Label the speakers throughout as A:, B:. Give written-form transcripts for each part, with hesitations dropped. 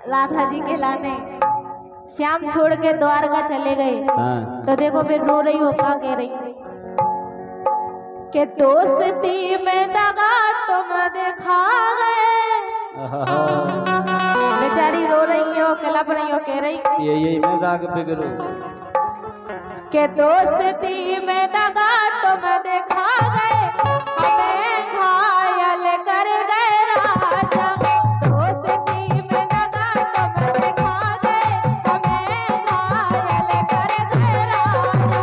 A: राधा जी के लाने श्याम छोड़ के द्वारका चले गए।
B: हाँ।
A: तो देखो फिर रो रही हो, क्या कह रही कि दोस्ती में दगा तुम दिखा गए। बेचारी रो रही हो, कलप रही हो, कह रही
B: यही मैं राग बिगड़ू
A: के दोस्ती में दगा तुम दिखा गए, हमें घायल कर गए राजा। दोस्ती में दगा तुम दिखा गए, हमें घायल कर गए राजा।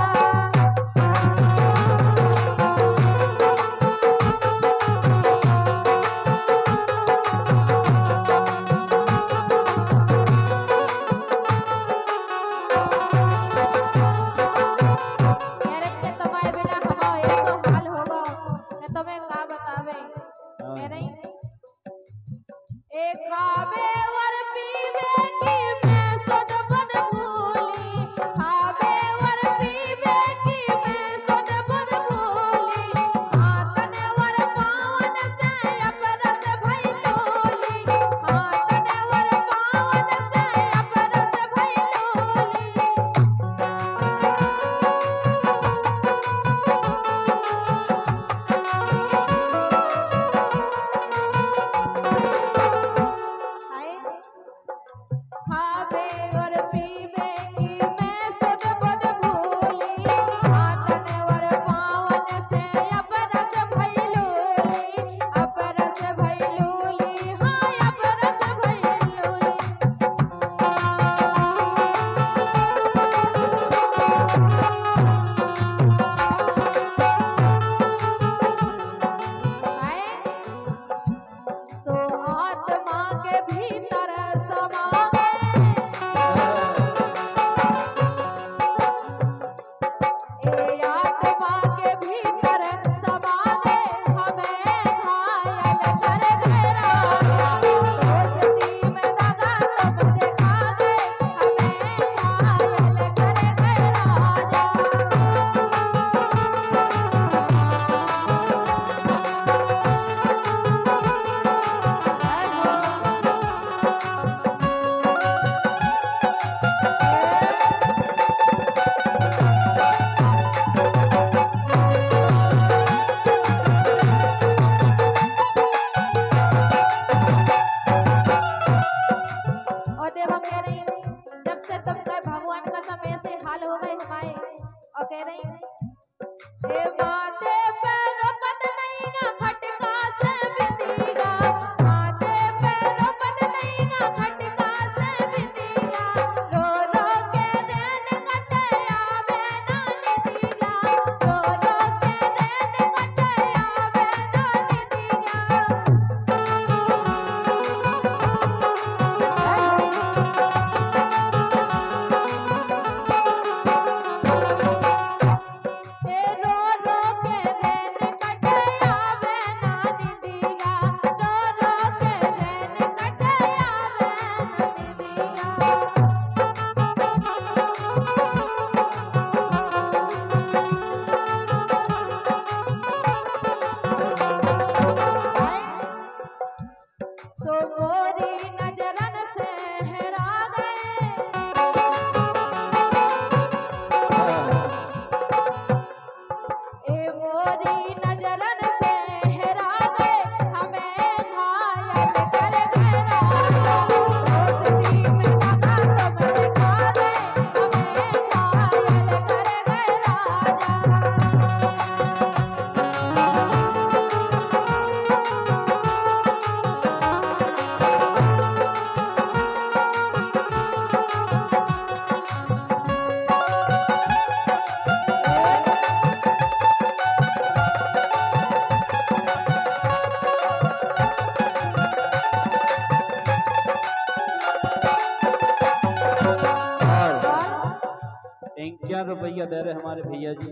B: रुपया दे रहे हमारे भैया जी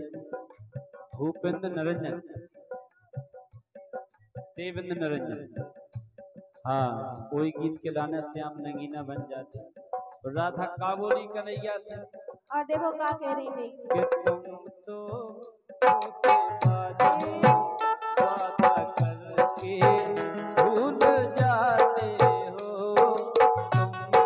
B: भूपेंद्र निरंजन देवेंद्र निरंजन। हाँ, कोई गीत के लाने से हम नगीना बन जाते। राधा काबोली कन्हैया से।
A: और देखो क्या कह रही भाई
B: कि तुम तो वादा करके भूल जाते हो, तुम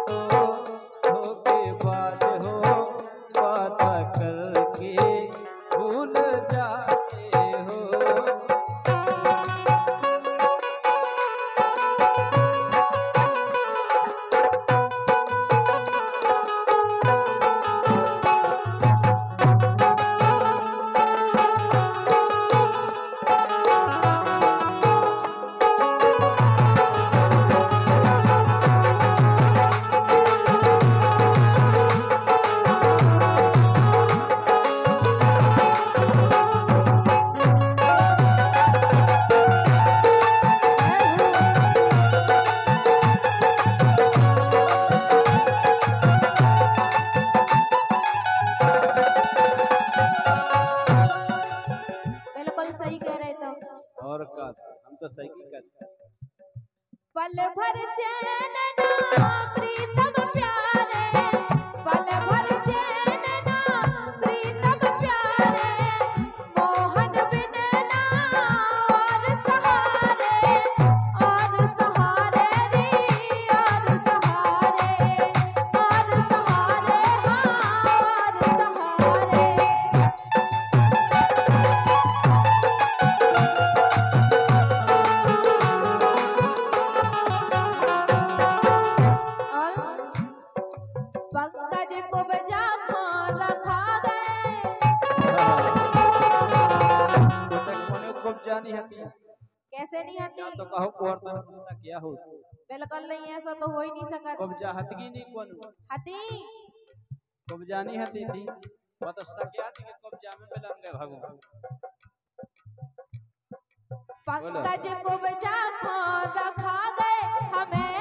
A: पल भर चैन ना प्रीतम प्यारे, पल भर चैन ना प्रीतम प्यारे, मोहन बिन ना और सहारे, और सहारे रे और सहारे, और सहारे हाँ और सहारे। और पंकज को बजा रखा गए,
B: कोने कब्जा नहीं हती
A: कैसे नहीं हती?
B: क्या तो कहो कोर्तन गुस्सा किया हो
A: बिल्कुल नहीं, ऐसा तो हो ही नहीं सकता।
B: कब्जा हतगी नहीं कोन
A: हती
B: कब्जा नहीं हती थी वो तो सकिया थी कि कब्जा में मिलन गए भगवान।
A: पंकज को बजा रखा गए, हमें